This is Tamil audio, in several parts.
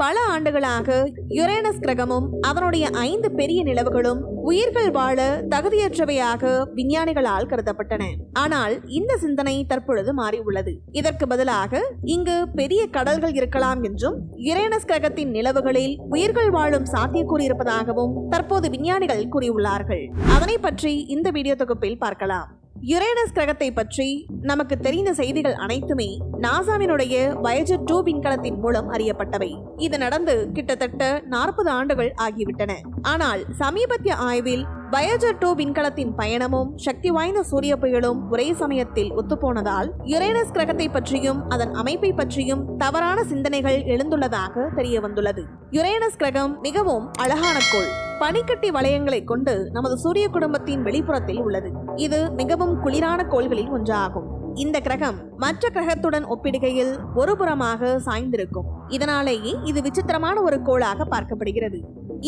பல ஆண்டுகளாக யுரேனஸ் கிரகமும் அதனுடைய 5 பெரிய நிலவுகளும் உயிர்கள் வாழ தகுதியற்றவையாக விஞ்ஞானிகளால் கருதப்பட்டன. ஆனால் இந்த சிந்தனை தற்பொழுது மாறி உள்ளது. இதற்கு பதிலாக இங்கு பெரிய கடல்கள் இருக்கலாம் என்றும் யுரேனஸ் கிரகத்தின் நிலவுகளில் உயிர்கள் வாழும் சாத்தியக்கூறு இருப்பதாகவும் தற்போது விஞ்ஞானிகள் கூறியுள்ளார்கள். அதனை பற்றி இந்த வீடியோ தொகுப்பில் பார்க்கலாம். யுரேனஸ் கிரகத்தை பற்றி நமக்கு தெரிந்த செய்திகள் அனைத்துமே நாசாவினுடைய வயேஜர் 2 விண்கலத்தின் மூலம் அறியப்பட்டவை. இது நடந்து கிட்டத்தட்ட 40 ஆண்டுகள் ஆகிவிட்டன. ஆனால் சமீபத்திய ஆய்வில் வயேஜர் 2 விண்கலத்தின் பயணமும் சக்தி வாய்ந்த சூரிய புயலும் ஒரே சமயத்தில் ஒத்துப்போனதால் யுரேனஸ் கிரகத்தை பற்றியும் அதன் அமைப்பை பற்றியும் தவறான சிந்தனைகள் எழுந்துள்ளதாக தெரிய வந்துள்ளது. யுரேனஸ் கிரகம் மிகவும் அழகான கோள். பனிக்கட்டி வளையங்களை கொண்டு நமது சூரிய குடும்பத்தின் வெளிப்புறத்தில் உள்ளது. இது மிகவும் குளிரான கோள்களில் ஒன்றாகும். இந்த கிரகம் மற்ற கிரகத்துடன் ஒப்பிடுகையில் ஒரு புறமாக சாய்ந்திருக்கும். இதனாலேயே இது விசித்திரமான ஒரு கோளாக பார்க்கப்படுகிறது.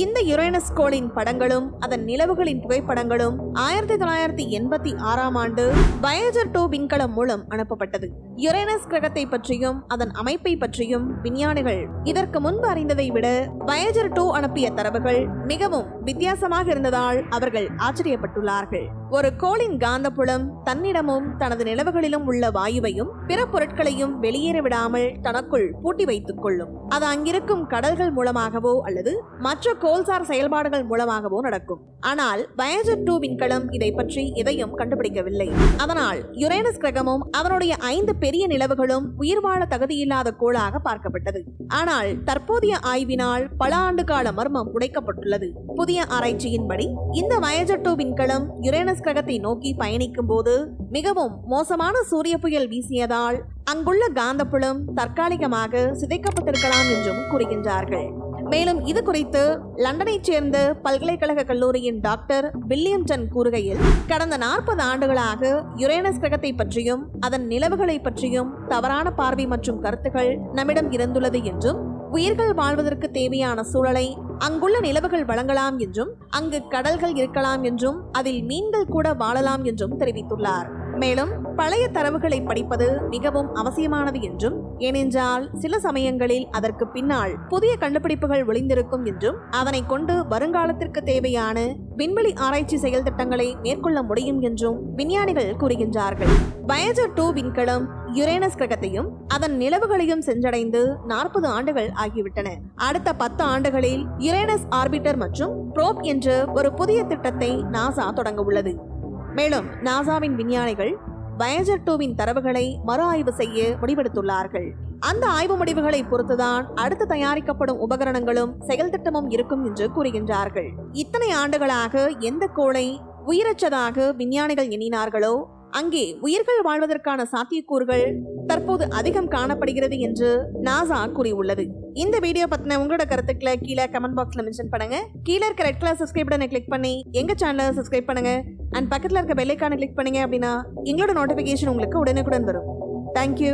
இந்த யுரேனஸ் கோளின் படங்களும் அதன் நிலவுகளின் புகைப்படங்களும் 1986ஆம் ஆண்டு வயேஜர் 2 விண்கலம் மூலம் அனுப்பப்பட்டது. யுரேனஸ் கிரகத்தை பற்றியும் அதன் அமைப்பை பற்றியும் விஞ்ஞானிகள் இதற்கு முன்பு அறிந்ததை விட வயேஜர் 2 அனுப்பிய தரவுகள் மிகவும் வித்தியாசமாக இருந்ததால் அவர்கள் ஆச்சரியப்பட்டுள்ளார்கள். ஒரு கோளின் காந்தப்புலம் தன்னிடமும் தனது நிலவுகளிலும் உள்ள வாயுவையும் பிற பொருட்களையும் வெளியேற விடாமல் தனக்குள் பூட்டி வைத்துக் கொள்ளும். அது அங்கிருக்கும் கடல்கள் மூலமாகவோ அல்லது மற்ற கோள்சார் செயல்பாடுகள் மூலமாகவோ நடக்கும். ஆனால் வயேஜர் 2 விண்கலம் இதை பற்றி எதையும் கண்டுபிடிக்கவில்லை. அதனால் யுரேனஸ் கிரகமும் அதனுடைய 5 பெரிய நிலவுகளும் உயிர் வாழ தகுதியில்லாத கோளாக பார்க்கப்பட்டது. ஆனால் தற்போதைய ஆய்வினால் பல ஆண்டு கால மர்மம் உடைக்கப்பட்டுள்ளது. புதிய ஆராய்ச்சியின்படி இந்த வயேஜர் 2 விண்கலம் யுரேனஸ் கிரகத்தை நோக்கி பயணிக்கும் போது மிகவும் மோசமான சூரிய புயல் வீசியதால் அங்குள்ள காந்தப்புலம் தற்காலிகமாக சிதைக்கப்பட்டிருக்கலாம் என்றும் கூறுகின்றார்கள். மேலும் இது குறித்து லண்டனைச் சேர்ந்த பல்கலைக்கழக கல்லூரியின் டாக்டர் வில்லியம்டன் கூறுகையில், கடந்த 40 ஆண்டுகளாக யுரேனஸ் கிரகத்தை பற்றியும் அதன் நிலவுகளை பற்றியும் தவறான பார்வை மற்றும் கருத்துக்கள் நம்மிடம் இருந்துள்ளது என்றும் உயிர்கள் வாழ்வதற்கு தேவையான சூழலை அங்குள்ள நிலவுகள் வழங்கலாம் என்றும் அங்கு கடல்கள் இருக்கலாம் என்றும் அதில் மீன்கள் கூட வாழலாம் என்றும் தெரிவித்துள்ளார். மேலும் பழைய தரவுகளை படிப்பது மிகவும் அவசியமானது என்றும், ஏனென்றால் சில சமயங்களில் அதற்கு பின்னால் புதிய கண்டுபிடிப்புகள் ஒளிந்திருக்கும் என்றும் அதனை கொண்டு வருங்காலத்திற்கு தேவையான விண்வெளி ஆராய்ச்சி செயல் திட்டங்களை மேற்கொள்ள முடியும் என்றும் விஞ்ஞானிகள் கூறுகின்றார்கள். வயேஜர் 2 விண்கலம் யுரேனஸ் கிரகத்தையும் அதன் நிலவுகளையும் சென்றடைந்து 40 ஆண்டுகள் ஆகிவிட்டன. அடுத்த 10 ஆண்டுகளில் யுரேனஸ் ஆர்பிட்டர் மற்றும் ப்ரோப் என்ற ஒரு புதிய திட்டத்தை நாசா தொடங்க உள்ளது. மேலும் நாசாவின் விஞ்ஞானிகள் வயேஜர் 2 தரவுகளை மறு ஆய்வு செய்ய முடிவெடுத்துள்ளார்கள். அந்த ஆய்வு முடிவுகளை பொறுத்துதான் அடுத்து தயாரிக்கப்படும் உபகரணங்களும் செயல் திட்டமும் இருக்கும் என்று கூறுகின்றார்கள். இத்தனை ஆண்டுகளாக எந்த கோளை உயிரற்றதாக விஞ்ஞானிகள் எண்ணினார்களோ அங்கே உயிர்கள் வாழ்வதற்கான சாத்தியக்கூறுகள் தற்போது அதிகம் காணப்படுகிறது என்று நாசா கூறியுள்ளது. இந்த வீடியோ பத்தின உங்களோட கருத்துக்களை கீழே கமெண்ட் பாக்ஸ்ல மென்ஷன் பண்ணுங்க. கீழே இருக்க ரெட் கலர் சப்ஸ்கிரைப் பட்டனை கிளிக் பண்ணி எங்க சேனலை சப்ஸ்கிரைப் பண்ணுங்க. அண்ட் பக்கத்துல இருக்க பெல் ஐகானை கிளிக் பண்ணீங்க அப்படின்னா எங்களோட நோட்டிபிகேஷன் உங்களுக்கு உடனுக்குடன் வரும். தேங்க்யூ.